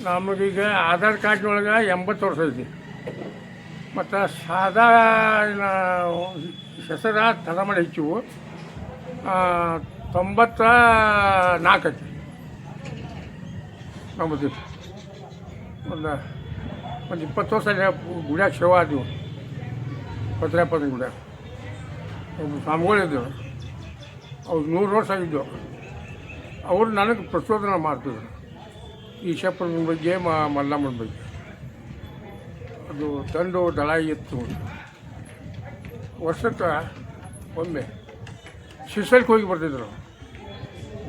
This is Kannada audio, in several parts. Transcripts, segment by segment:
ನಮಗೀಗ ಆಧಾರ್ ಕಾರ್ಡ್ನೊಳಗೆ 80 ವರ್ಷ ಐತಿ. ಮತ್ತು ಸಾದಾ ಹೆಸರ ತಡ ಮಾಡಿ ಹೆಚ್ಚಿವು 94 ಐತಿ. ನಮ್ಮದು ಒಂದು 20 ವರ್ಷ ಗುಡ್ಯಾಗ ಸೇವಾ ಆದವು. ಪತ್ರಾಪದ ಗುಡ್ಯಾಗ ಒಬ್ಬ ಸ್ವಾಮಿಗಳಿದ್ದವು. ಅವ್ರು 100 ವರ್ಷ ಆಗಿದ್ದವು. ಅವರು ನನಗೆ ಪ್ರಚೋದನೆ ಮಾಡ್ತಿದ್ರು ಈಶಪ್ಪನ ಬಗ್ಗೆ ಮಲ್ಲಮ್ಮನ ಬಗ್ಗೆ. ಅದು ದಂಡು ದಳಾಯಿ ಇತ್ತು. ವರ್ಷಕ್ಕೆ ಒಮ್ಮೆ ಶಿರ್ಸಲ್ಗೆ ಹೋಗಿ ಬರ್ತಿದ್ರು.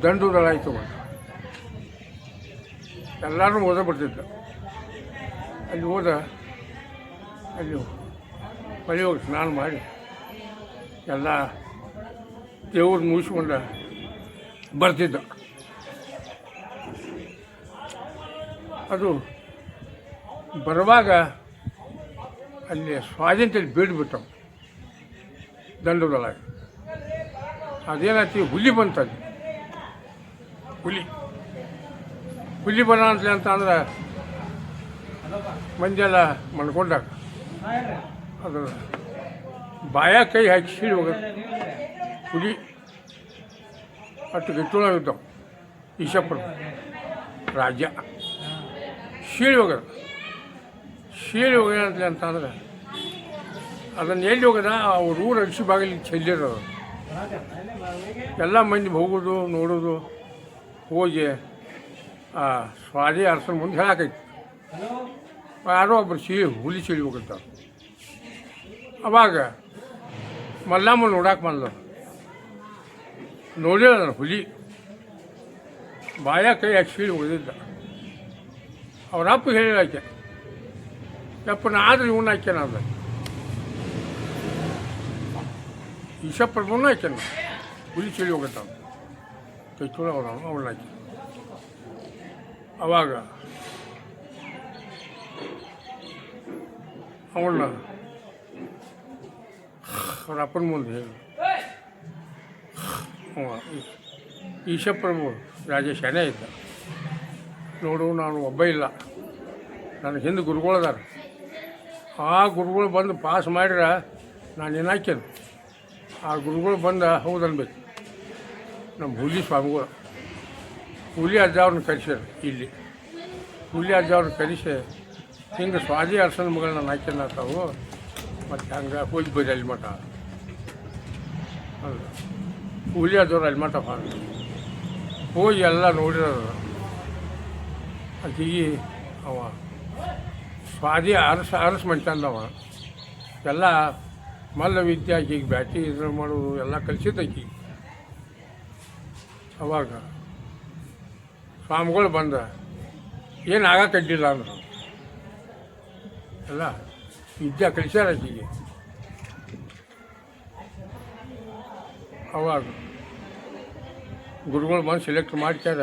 ದಂಡು ದಳಾಯಿ ತಗೊಂಡು ಎಲ್ಲರೂ ಓದ ಬರ್ತಿದ್ದ. ಅಲ್ಲಿ ಅಲ್ಲಿ ಮಳೆ ಹೋಗಿ ಸ್ನಾನ ಮಾಡಿ ಎಲ್ಲ ದೇವ್ರು ಮುಗಿಸ್ಕೊಂಡು ಬರ್ತಿದ್ದ. ಅದು ಬರುವಾಗ ಅಲ್ಲಿ ಸ್ವಾಧೀನತೆಯಲ್ಲಿ ಬೀಡ್ಬಿಟ್ಟವು ದಂಡದೊಳಗೆ. ಅದೇನಾಯ್ತು, ಹುಲಿ ಬಂತಲ್ಲಿ. ಹುಲಿ ಬರ ಅಂತಂದ್ರೆ ಮಂದಿಯೆಲ್ಲ ಮಣ್ಕೊಂಡಾಗ ಅದು ಬಾಯ ಕೈ ಹಾಕಿ ಸೀಳಿ ಹೋಗೋದು. ಹುಲಿ ಅಷ್ಟು ಗಟ್ಟೊಳಗಿದ್ದವು. ಈಶಪ್ಪನ ರಾಜ್ಯ ಶೀಳಿ ಹೋಗೋದು. ಶೀಳಿ ಹೋಗ್ಯಾನಂತಲೇ ಅಂತಂದ್ರೆ ಅದನ್ನು ಎಲ್ಲಿ ಹೋಗೋದ ಅವ್ರ ಊರು ಅಡಿಸಿ ಬಾಗಿಲಿಗೆ ಚೆಲ್ಲಿರೋದು. ಎಲ್ಲ ಮಂದಿ ಹೋಗೋದು ನೋಡೋದು. ಹೋಗಿ ಆ ಸ್ವಾದಿ ಅರಸನ ಮುಂದೆ ಹೇಳಾಕೈತಿ. ಯಾರೋ ಒಬ್ಬರು ಹುಲಿ ಸೀಳಿ ಹೋಗಿರ್ತಾರೆ. ಅವಾಗ ಮಲ್ಲಮ್ಮ ನೋಡಕ್ಕೆ ಬಂದ. ನೋಡಿಲ್ಲ ನಾನು ಹುಲಿ ಬಾಯ ಕೈ ಹಾಕಿ ಸೀಳಿ ಹೋಗಿದ್ದ. ಅವ್ರ ಅಪ್ಪ ಹೇಳಿಲ್ಲ ಆಕೆ, ಯಪ್ಪನ ಆದ್ರೆ ಇವನ್ನ ಹಾಕ್ಯಾನ ಅಂದ. ಈಶಪ್ಪನ ಹಾಕ್ಯಾನ ಹುಲಿ ಸೀಳಿ ಹೋಗುತ್ತಾವ ಕೈ ಚೂಳ ಅವನ್ನ ಹಾಕಿ. ಅವಾಗ ಅವನ್ನ ಅವ್ರ ಅಪ್ಪನ ಮುಂದೆ ಹೇಳಿ, ಈಶಪ್ಪನ ರಾಜ ಶಾನೆ ಇದ್ದ. ನೋಡು, ನಾನು ಒಬ್ಬ ಇಲ್ಲ, ನನ್ನ ಹಿಂದೆ ಗುರುಗಳದಾರ. ಆ ಗುರುಗಳು ಬಂದು ಪಾಸ್ ಮಾಡಿದ್ರೆ ನಾನು ಏನು ಹಾಕ್ಯನು. ಆ ಗುರುಗಳು ಬಂದು ಹೌದು ಅನ್ಬೇಕು. ನಮ್ಮ ಹುಲಿ ಸ್ವಾಮಿಗಳು ಹುಲಿ ಅಜ್ಜವ್ರನ್ನ ಕರೆಸ್ಯಾರ. ಇಲ್ಲಿ ಹುಲಿ ಅಜ್ಜವ್ರನ್ನ ಕರೆಸಿ ಹಿಂಗೆ ಸ್ವಾದಿ ಅರಸನ ಮಗಳು ನಾನು ಹಾಕ್ಯನ ತಾವು. ಮತ್ತು ಹಂಗೆ ಹೋಗಿ ಬರೀ ಅಲ್ಲಿ ಮಠ ಅಲ್ಲ ಹುಲಿ ಅಜ್ಜವ್ರು ಅಲ್ಲಿ ಮಠ ಹೋಗಿ ಎಲ್ಲ ನೋಡಿರೋದು. ಆಕೆಗೆ ಅವ ಸ್ವಾದಿ ಅರಸ ಮಂಚಂದವ ಎಲ್ಲ ಮಲ್ಲ ವಿದ್ಯೆ ಆಕೆಗೆ ಬ್ಯಾಟಿ ಇದ್ರ ಮಾಡೋದು ಎಲ್ಲ ಕಲಿಸಿದ್ದು ಆಕೆಗೆ. ಅವಾಗ ಸ್ವಾಮಿಗಳು ಬಂದ ಏನು ಆಗಕ್ಕಡ್ಡಿಲ್ಲ ಅಂದರು. ಎಲ್ಲ ವಿದ್ಯೆ ಕಲಿಸ್ಯಾರ ಆಕೆಗೆ. ಅವಾಗ ಗುರುಗಳು ಬಂದು ಸೆಲೆಕ್ಟ್ ಮಾಡ್ಕ್ಯಾರ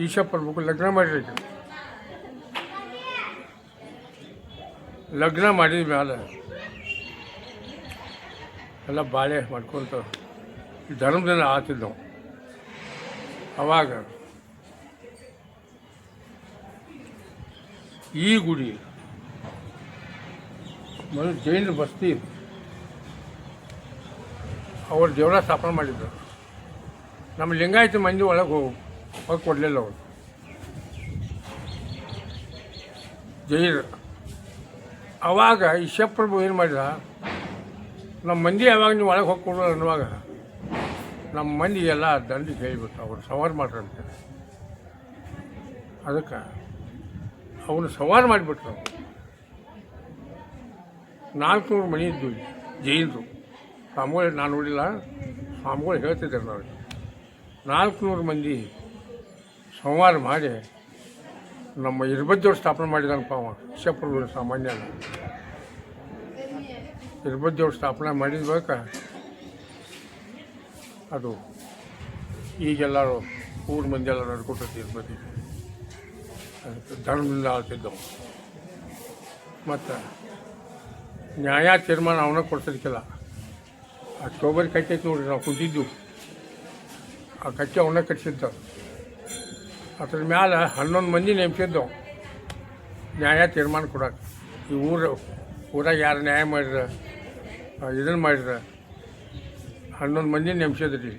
ಈಶಪ್ಪನ ಮಕ್ಕಳು ಲಗ್ನ ಮಾಡಿರಿ. ಲಗ್ನ ಮಾಡಿದ ಮ್ಯಾಲೆ ಎಲ್ಲ ಬಾಳೆ ಮಾಡ್ಕೊತ ಧರ್ಮದಿಂದ ಆತಿದ್ದವು. ಅವಾಗ ಈ ಗುಡಿ ಮೊದಲು ಜೈನ ಬಸ್ತಿ ಅವ್ರು ದೇವರ ಸ್ಥಾಪನೆ ಮಾಡಿದ್ರು. ನಮ್ಮ ಲಿಂಗಾಯತ ಮಂದಿ ಒಳಗೆ ಹೋಗಿ ಕೊಡಲಿಲ್ಲ ಅವರು ಜೈರು. ಅವಾಗ ಈಶಪ್ಪರು ಏನು ಮಾಡಿದ, ನಮ್ಮ ಮಂದಿ ಯಾವಾಗ ನೀವು ಒಳಗೆ ಹೋಗಿ ಕೊಡೋಲ್ಲ ಅನ್ನುವಾಗ ನಮ್ಮ ಮಂದಿಗೆಲ್ಲ ದಂಡಿಗೆ ಹೇಳಿಬಿಟ್ಟು ಅವ್ರು ಸವಾರು ಮಾಡ್ರಂತೆ. ಅದಕ್ಕೆ ಅವನು ಸವಾರು ಮಾಡಿಬಿಟ್ರು. 400 ಮನೆ ಇದ್ದು ಜೈನರು. ಸ್ವಾಮಿಗಳು ನಾನು ನೋಡಿಲ್ಲ, ಸ್ವಾಮಿಗಳು ಹೇಳ್ತಿದ್ದಾರೆ ನಾವು. 400 ಮಂದಿ ಸಂವಾರ ಮಾಡಿ ನಮ್ಮ ಇರ್ಬಜ್ಜವ್ರು ಸ್ಥಾಪನೆ ಮಾಡಿದಾನಪ್ಪ ಅವ. ಈಶಪ್ಪರು ಸಾಮಾನ್ಯ ಅಲ್ಲ. ಇರ್ಬಜ್ಜವ್ರು ಸ್ಥಾಪನೆ ಮಾಡಿದ ಬಳಿಕ ಅದು ಈಗೆಲ್ಲರೂ ಊರ ಮಂದಿ ಎಲ್ಲ ನಡ್ಕೊತೈತಿ. ಇರ್ಬಜ್ಜಿ ಧರ್ಮದಿಂದ ಆಳ್ತಿದ್ದವು. ಮತ್ತು ನ್ಯಾಯ ತೀರ್ಮಾನ ಅವನ ಕೊಡ್ಸೋದಕ್ಕಿಲ್ಲ. ಆ ಚೌಬರಿ ಕಟ್ಟೈತಿ ನೋಡ್ರಿ, ನಾವು ಕುಂತಿದ್ದು ಆ ಕಚ್ಚೆ ಅವನ್ನ ಕಟ್ಟಿಸಿದ್ದವು. ಅದ್ರ ಮ್ಯಾಲೆ 11 ಮಂದಿ ನೇಮಿಸಿದ್ದವು. ನ್ಯಾಯ ತೀರ್ಮಾನ ಕೊಡೋಕೆ. ಈ ಊರಾಗ ಯಾರು ನ್ಯಾಯ ಮಾಡಿದ್ರೆ ಇದನ್ನು ಮಾಡಿದ್ರೆ 11 ಮಂದಿ ನೇಮಿಸಿದ್ರಿ.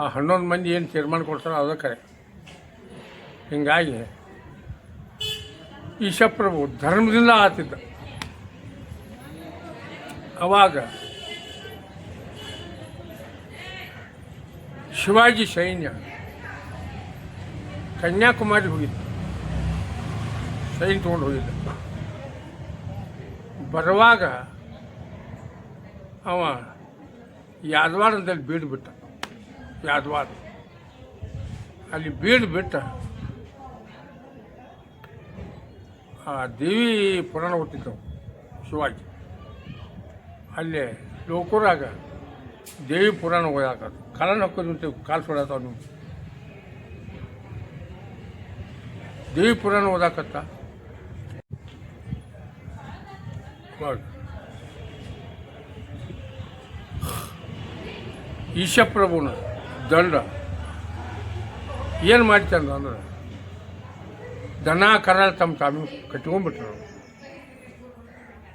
ಆ 11 ಮಂದಿ ಏನು ತೀರ್ಮಾನ ಕೊಡ್ತಾರೋ ಅದೇ ಕರೆ. ಹೀಗಾಗಿ ಈಶಪ್ರಭು ಧರ್ಮದಿಂದ ಆತಿದ್ದ. ಅವಾಗ ಶಿವಾಜಿ ಸೈನ್ಯ ಕನ್ಯಾಕುಮಾರಿ ಹೋಗಿದ್ದ, ಸೈನ್ಯ ತೊಗೊಂಡು ಹೋಗಿದ್ದ. ಬರುವಾಗ ಅವ ಯಾದವಾಡ ಅಂತಲ್ಲಿ ಬೀಡು ಬಿಟ್ಟ. ಯಾದವಾಡ ಅಲ್ಲಿ ಬೀಡು ಬಿಟ್ಟ. ಆ ದೇವಿ ಪುರಾಣ ಓದ್ತಿದ್ದವು ಶಿವಾಜಿ. ಅಲ್ಲೇ ಲೋಕೂರಾಗ ದೇವಿ ಪುರಾಣ ಓದಾಕದು ಕಾಲನ ಹಾಕೋದು ಕಾಲು ಸುಡಾತಾವ. ನೀವು ದೇವಿ ಪುರಾಣ ಓದಾಕತ್ತ ಈಶಪ್ರಭುನ ದಂಡ ಏನು ಮಾಡ್ತಂದ ಅಂದ್ರೆ ದನ ಕರ ತಮ್ಮ ತಾವು ಕಟ್ಕೊಂಡ್ಬಿಟ್ರು.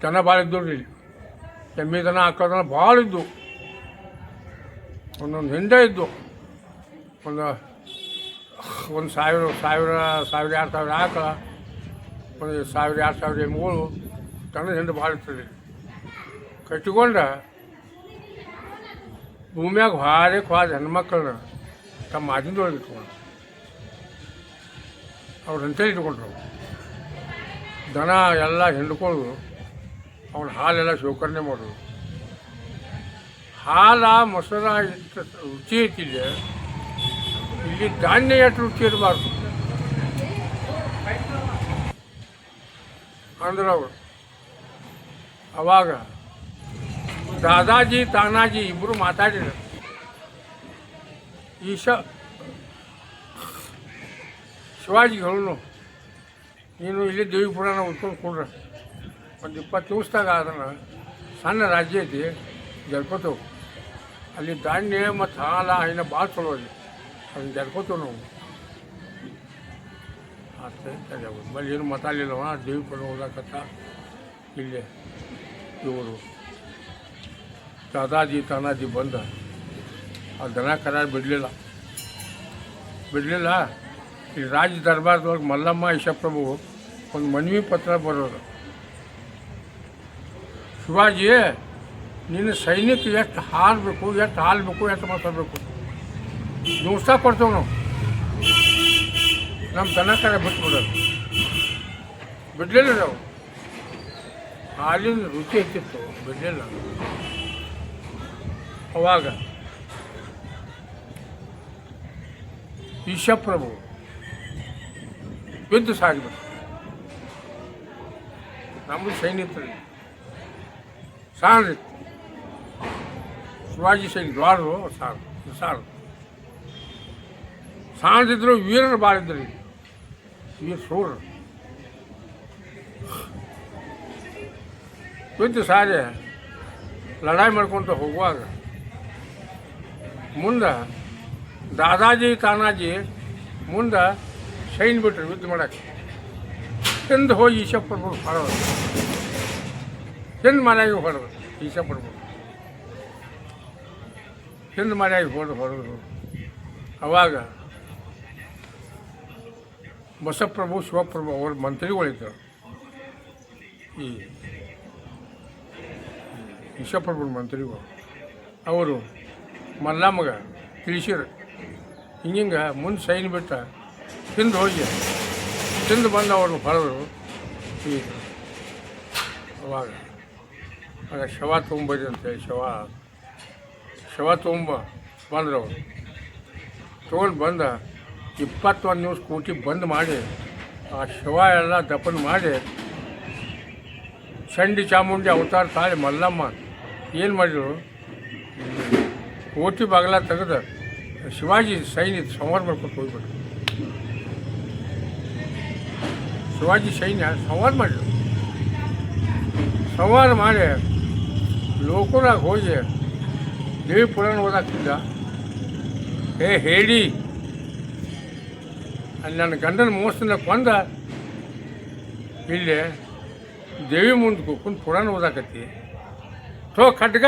ದನ ಭಾಳ ಇದ್ದವು ರೀ, ಎಮ್ಮೆ ದನ ಹಾಕೋದನ ಭಾಳ ಇದ್ದು. ಒಂದೊಂದು ಹಿಂದೆ ಇದ್ದು. ಒಂದು 1,000 ಆಕಳ, ಒಂದು 1,000-2,000 ಎಮ್ಮೆಗಳು ದನದ ಹಿಂದೆ ಭಾಳ ಇರ್ತದೆ. ಕಟ್ಕೊಂಡ ಭೂಮಿಯಾಗ ಹಾರೇ ಹೋದ ಹೆಣ್ಮಕ್ಳನ್ನ ತಮ್ಮ ಮಾದಿಂದೊಳಗೆ ಇಟ್ಕೊಂಡು ಅವ್ರು ಅಂತೇಳಿ ಇಟ್ಕೊಂಡ್ರು. ದನ ಎಲ್ಲ ಹಿಂಡ್ಕೊಂಡು ಅವನ ಹಾಲೆಲ್ಲ ಶೇಖರಣೆ ಮಾಡೋದು. ಹಾಲ ಮೊಸರ ಇಷ್ಟು ರುಚಿ ಐತಿಲ್ಲ, ಇಲ್ಲಿ ಧಾನ್ಯ ಎಷ್ಟು ರುಚಿ ಇರಬಾರ್ದು ಅಂದ್ರೆ ಅವರು. ಅವಾಗ ದಾದಾಜಿ ತಾನಾಜಿ ಇಬ್ಬರು ಮಾತಾಡಿದರು. ಶಿವಾಜಿ ಹೇಳು, ನೀನು ಇಲ್ಲಿ ದೇವಿ ಪುರಾಣ ಉತ್ಕೊಂಡು ಕೊಡ್ರೆ ಒಂದು 20 ದಿವಸದಾಗ ಅದನ್ನು ಸಣ್ಣ ರಾಜ್ಯ ಐತಿ ಜಲ್ಕೋತೇವೆ. ಅಲ್ಲಿ ಧಾನ್ಯ ಮತ್ತು ಹಾಲ ಇನ್ನು ಭಾಳ ಚಲೋ ಅಲ್ಲಿ, ಅದನ್ನು ಜಲ್ಕೋತೇವೆ ನಾವು. ಅಷ್ಟೇ ಬಲ್ಲಿ ಏನು ಮಾತಾಡಲಿಲ್ಲವ. ದೇವಿ ಪುರಾಣ ಓದಾಕತ್ತ ಇಲ್ಲೇ ಇವರು ದಾದಾಜಿ ತಾನಾಜಿ ಬಂದ ಆ ದನ ಕರ ಬಿಡಲಿಲ್ಲ. ಈ ರಾಜ ದರ್ಬಾರದೊಳಗೆ ಮಲ್ಲಮ್ಮ ಈಶಪ್ರಭು ಒಂದು ಮನವಿ ಪತ್ರ ಬರೋದು. ಶಿವಾಜಿ, ನಿನ್ನ ಸೈನಿಕ ಎಷ್ಟು ಹಾಲು ಬೇಕು, ಎಷ್ಟು ಮಾತಾಡಬೇಕು, ದಿವಸ ಕೊಡ್ತೇವೆ ನಾವು. ನಮ್ಮ ದನ ಕರ ಬಿಟ್ಬಿಡೋದು ಬಿಡಲಿಲ್ಲ ನಾವು. ಹಾಲಿನ ರುಚಿ ಹೆಚ್ಚಿತ್ತು, ಬಿಡಲಿಲ್ಲ. ಅವಾಗ ಈಶಪ್ರಭು ಯುದ್ಧ ಸಾಗಬೇಕು. ನಮ್ಮದು ಸೈನಿಕರಲ್ಲಿ ಸಾರಿತ್ತು. ಶಿವಾಜಿ ಸೈನ್ಯ ದ್ವಾರರು ಸಾರು ಸಾಣದಿದ್ರು. ವೀರರು ಭಾಳ ಇದ್ದರು, ವೀರ ಸೂರರು. ಯುದ್ಧ ಸಾರಿ ಲಡಾಯಿ ಮಾಡ್ಕೊತ ಹೋಗುವಾಗ ಮುಂದೆ ದಾದಾಜಿ ತಾನಾಜಿ ಮುಂದೆ ಸೈನ್ ಬಿಟ್ರು ಯುದ್ಧ ಮಾಡೋಕ್ಕೆ. ಹಿಂದೆ ಹೋಗಿ ಈಶಪ್ರಭು ಹೊಡೆದು, ಹಿಂದೆ ಮನೆಯಾಗಿ ಹೊಡೆದು. ಈಶಪ್ರಭು ಹಿಂದೆ ಮನೆಯಾಗಿ ಹೊಡೆದು. ಅವಾಗ ಬಸಪ್ರಭು ಶಿವಪ್ರಭು ಅವ್ರ ಮಂತ್ರಿಗಳಿದ್ದರು. ಈ ಈಶಪ್ರಭುನ ಮಂತ್ರಿಗಳು ಅವರು ಮಲ್ಲಮ್ಮಗ ತಿಳಿಸಿರು, ಹಿಂಗೆ ಮುಂದೆ ಸೈನ್ ಬಿಟ್ಟ ಹಿಂದೆ ಹೋಗಿ ಹಿಂದೆ ಬಂದು ಅವ್ರನ್ನ ಹೊಡೆದ್ರು. ಅವಾಗ ಶವ ತೊಗೊಂಬರಿ ಅಂತೇಳಿ ಶವ ತೊಗೊಂಬ ಬಂದರು. ಅವರು ತೊಗೊಂಡು ಬಂದ 21 ನಿಮಿಷ ಕೂಟಿ ಬಂದ್ ಮಾಡಿ ಆ ಶವ ಎಲ್ಲ ದಫನ್ ಮಾಡಿ ಚಂಡಿ ಚಾಮುಂಡಿ ಅವತಾರ ತಾಳಿ ಮಲ್ಲಮ್ಮ ಏನು ಮಾಡಿದ್ರು, ಕೋಟಿ ಬಾಗಿಲ ತೆಗೆದು ಶಿವಾಜಿ ಸೈನ್ಯ ಸಂಹಾರ ಮಾಡ್ಕೊಂಡು ಹೋಗ್ಬಿಟ್ರು. ಶಿವಾಜಿ ಸೈನ್ಯ ಸಂಹಾರ ಮಾಡಿದ್ರು. ಸಂಹಾರ ಮಾಡಿ ಲೋಕರಾಗ ಹೋಗಿ ದೇವಿ ಪುರಾಣ ಓದಾಗ್ತಿದ್ದ. ಹೇಳಿ ಅಲ್ಲಿ ನನ್ನ ಗಂಡನ ಮೋಸದಿಂದ ಕೊಂದ ಇಲ್ಲಿ ದೇವಿ ಮುಂದೆ ಕೂತ್ಕೊಂಡು ಪುರಾಣ ಓದಾಕತ್ತಿ ಖಡ್ಗ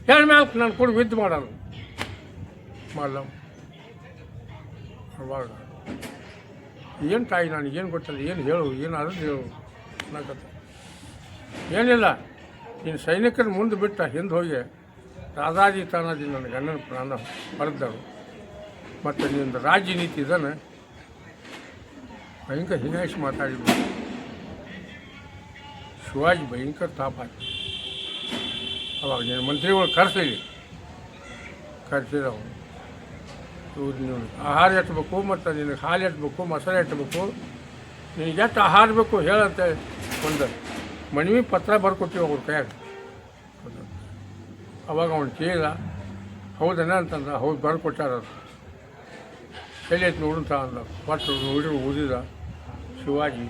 ಹೇಳಿ ಮ್ಯಾಲ ನಾನು ಕೂಡ ವಿದ್ದು ಮಾಡೋದು ಮಾಡಲ್ಲ ಅವಾಗ ಏನು ತಾಯಿ ನನಗೇನು ಗೊತ್ತಲ್ಲ ಏನು ಹೇಳು ಏನು ಅದನ್ನು ಹೇಳು ಅನ್ನಕತ್ತ ಏನಿಲ್ಲ ನೀನು ಸೈನಿಕರ ಮುಂದೆ ಬಿಟ್ಟ ಹಿಂದೆ ಹೋಗಿ ರಾಜಾಜಿ ತಾನಾಜಿ ನನ್ನ ಗಂಡನ ಪ್ರಾಣ ಪಡೆದರು ಮತ್ತು ನಿಂದು ರಾಜ್ಯ ನೀತಿ ಇದನ್ನು ಭಯಂಕರ ಹಿನಾಯಿಸಿ ಮಾತಾಡಿದ್ರು ಶಿವಾಜಿ ಭಯಂಕರ ತಾಪ ಆಯ್ತು ಅವಾಗ ನೀನು ಮಂತ್ರಿಗಳು ಕರೆಸಲಿ ಕರೆಸಿದವು ಇವ್ರು ನೀವು ಆಹಾರ ಎಟ್ಟಬೇಕು ಮತ್ತು ನಿನಗೆ ಹಾಲು ಎಟ್ಟಬೇಕು ಮಸಾಲೆ ಎಟ್ಟಬೇಕು ನಿನಗೆ ಎಷ್ಟು ಆಹಾರ ಬೇಕು ಹೇಳಂತ ಒಂದು ಮನವಿ ಪತ್ರ ಬರ್ಕೊಟ್ಟಿವಿ ಅವ್ರ ಕೈಯಾಗ ಅವಾಗ ಅವನು ಕೇಳಿದ ಹೌದನ ಅಂತಂದ ಹೌದು ಬರ್ಕೊಟ್ಟಾರ ಅದು ಎಲ್ಲಿ ಐತೆ ನೋಡುಂತ ಅಂದ ಒಟ್ಟು ನೋಡಿ ಓದಿದ ಶಿವಾಜಿ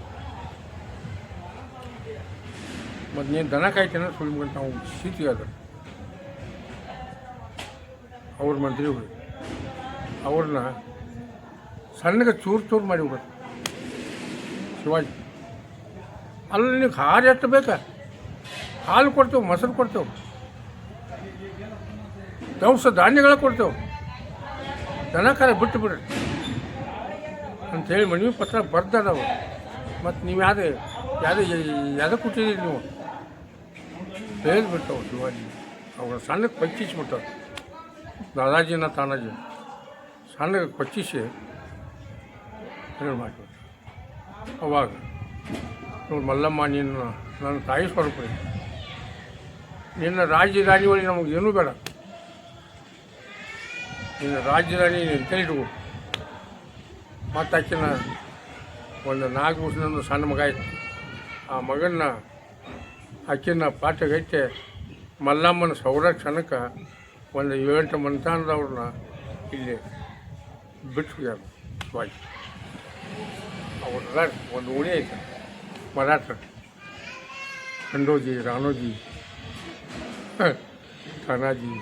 ಮತ್ತು ನೀನು ದನ ಕಾಯ್ತೇನೆ ಸುಳ್ಕೊಂತ ಅವ್ನು ಸ್ಥಿತಿ ಅದ ಅವ್ರ ಮಂತ್ರಿಗಳು ಅವ್ರನ್ನ ಸಣ್ಣಗೆ ಚೂರು ಮಾಡಿಬಿಡ್ತು ಶಿವಾಜಿ ಅಲ್ಲಿ ನೀವು ಹಾಲು ಎಷ್ಟು ಬೇಕಾ ಹಾಲು ಕೊಡ್ತೇವೆ ಮೊಸರು ಕೊಡ್ತೇವೆ ದವಸ ಧಾನ್ಯಗಳ ಕೊಡ್ತೇವೆ ದನ ಕರ ಬಿಟ್ಟು ಬಿಡ್ರಿ ಅಂಥೇಳಿ ಮನವಿ ಪತ್ರ ಬರ್ದದವು ಮತ್ತು ನೀವು ಯಾವುದೇ ಕೊಟ್ಟಿದ್ದೀರಿ ನೀವು ಹೇಳಿದ್ಬಿಟ್ಟವು ಶಿವಾಜಿ ಅವ್ರ ಸಣ್ಣಗೆ ಪಚ್ಚಿಸ್ಬಿಟ್ಟವು ದಾದಾಜಿನ ತಾನಾಜಿ ಸಣ್ಣಗೆ ಪಚ್ಚಿಸಿ ಹೇಳಿ ಮಾಡಿಬಿಟ್ಟು ಅವಾಗ ನೋಡಿ ಮಲ್ಲಮ್ಮ ನೀನು ನನ್ನ ತಾಯಿ ಸ್ವರೂಪ ನಿನ್ನ ರಾಜಧಾನಿ ಒಳಗೆ ನಮಗೇನೂ ಬೇಡ ನಿನ್ನ ರಾಜಧಾನಿ ನೀನು ಕೈಟ್ಕೊ ಮತ್ತು ಆಕಿನ ಒಂದು 4 ವರ್ಷದಿಂದ ಸಣ್ಣ ಮಗ ಇತ್ತು ಆ ಮಗನ್ನ ಆಕಿನ ಪಾಠಗೈತೆ ಮಲ್ಲಮ್ಮನ ಸಂರಕ್ಷಣಕ್ಕೆ ಒಂದು 7-8 ಮಂತಾನದವ್ರನ್ನ ಇಲ್ಲಿ ಬಿಟ್ಟು ಯಾರು ಶಿವಾಜಿ ಅವ್ರ ಒಂದು ಉಣಿ ಐತೆ ಮರಾಠ ಖಂಡೋಜಿ ರಾಣೋಜಿ ತಾನಾಜಿ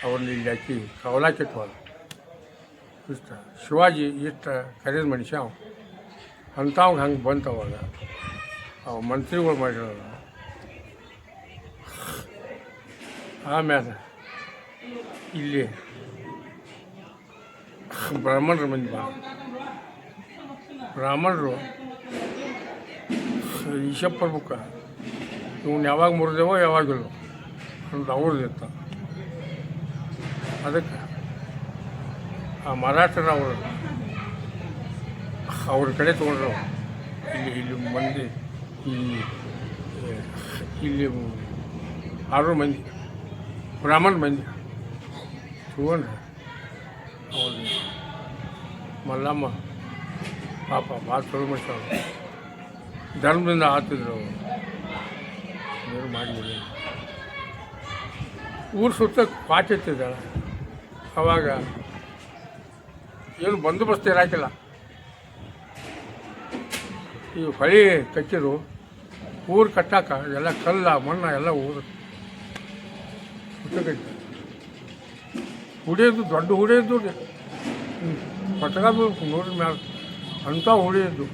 ಅವ್ರನ್ನ ಇಲ್ಲಿ ಹಾಕಿ ಕವಲಾಕಿಟ್ವಲ್ಲ ಇಷ್ಟ ಶಿವಾಜಿ ಇಷ್ಟು ಕರೆದ ಮನುಷ್ಯ ಅವ ಅಂಥವ್ಗೆ ಹಂಗೆ ಬಂತವಾಗ ಅವ ಮಂತ್ರಿಗಳು ಮಾಡಿರೋದು ಆಮೇಲೆ ಇಲ್ಲಿ ಬ್ರಾಹ್ಮಣರ ಮಂದಿ ಬ್ರಾಹ್ಮಣರು ಈಶಪ್ಪರ ಬುಕ್ಕ ಇವ್ನು ಯಾವಾಗ ಮುರಿದೇವೋ ಯಾವಾಗಿಲ್ಲ ಅಂತ ಅವ್ರದ್ದಿತ್ತ ಅದಕ್ಕೆ ಆ ಮರಾಠರ ಅವ್ರ ಕಡೆ ತೊಗೊಂಡ್ರು ಇಲ್ಲಿ ಮಂದಿ ಇಲ್ಲಿ 6 ಮಂದಿ ಬ್ರಾಹ್ಮಣ ಮಂದಿ ತೊಗೊಂಡ್ರೆ ಅವ್ರು ಮಲ್ಲಮ್ಮ ಪಾಪ ಭಾಳ ಚಲೋ ಮಾಡ್ತಾರೆ ಧರ್ಮದಿಂದ ಆತಿದ್ರು ಅವರು ಏನು ಮಾಡಿಬಿಡಿ ಊರು ಸುತ್ತ ಪಾಚೆತ್ತಿದ್ದಾಳೆ ಅವಾಗ ಏನು ಬಂದೋಬಸ್ತ್ ಇರಾಕಿಲ್ಲ ಈ ಹೊಳಿ ಕಚ್ಚಿರು ಊರು ಕಟ್ಟಾಕ ಎಲ್ಲ ಕಲ್ಲ ಮಣ್ಣ ಎಲ್ಲ ಊರು ಸುತ್ತಕೈತಿ ಹುಡಿಯೋದು ದೊಡ್ಡ ಹುಡಿಯೋದು ರೀ ಪಟಕ ನೋಡಿದ ಮ್ಯಾಲ ಅಂಥ ಹುಡಿಯೋದು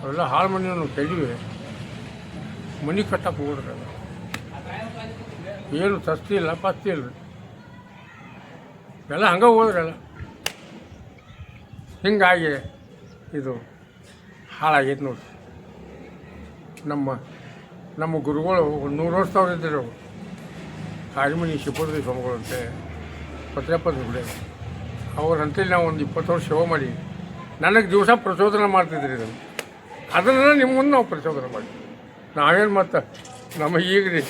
ಅವೆಲ್ಲ ಹಾಳು ಮನೆಯನ್ನು ತೆಗಿವೆ ಮನೆ ಕಟ್ಟಕ್ಕೆ ಹೋಗ್ರಿ ಏನು ತಸ್ತಿ ಇಲ್ಲ ಪಸ್ತಿ ಇಲ್ಲ ಎಲ್ಲ ಹಂಗೆ ಹೋದ್ರಲ್ಲ ಹಿಂಗಾಗಿ ಇದು ಹಾಳಾಗೈತೆ ನೋಡಿ ನಮ್ಮ ಗುರುಗಳು 100 ವರ್ಷದವ್ರು ಇದ್ದರು ಕಾರಿಮಣಿ ಶಿವಪುರದ ಸ್ವಾಮಿಗಳು ಅಂತೆ ಪತ್ರಪ್ಪದ ಹುಡುಗ ಅವ್ರಂತೇಳಿ ನಾವು ಒಂದು 20 ವರ್ಷ ಸೇವೆ ಮಾಡಿ ನನಗೆ ದಿವಸ ಪ್ರಚೋದನೆ ಮಾಡ್ತಿದ್ರಿ ಅದನ್ನು ನಿಮ್ಮ ಮುಂದೆ ನಾವು ಪ್ರಚೋದನೆ ಮಾಡಿ ನಾವೇನು ಮತ್ತು ನಮಗೆ ಈಗ ರೀ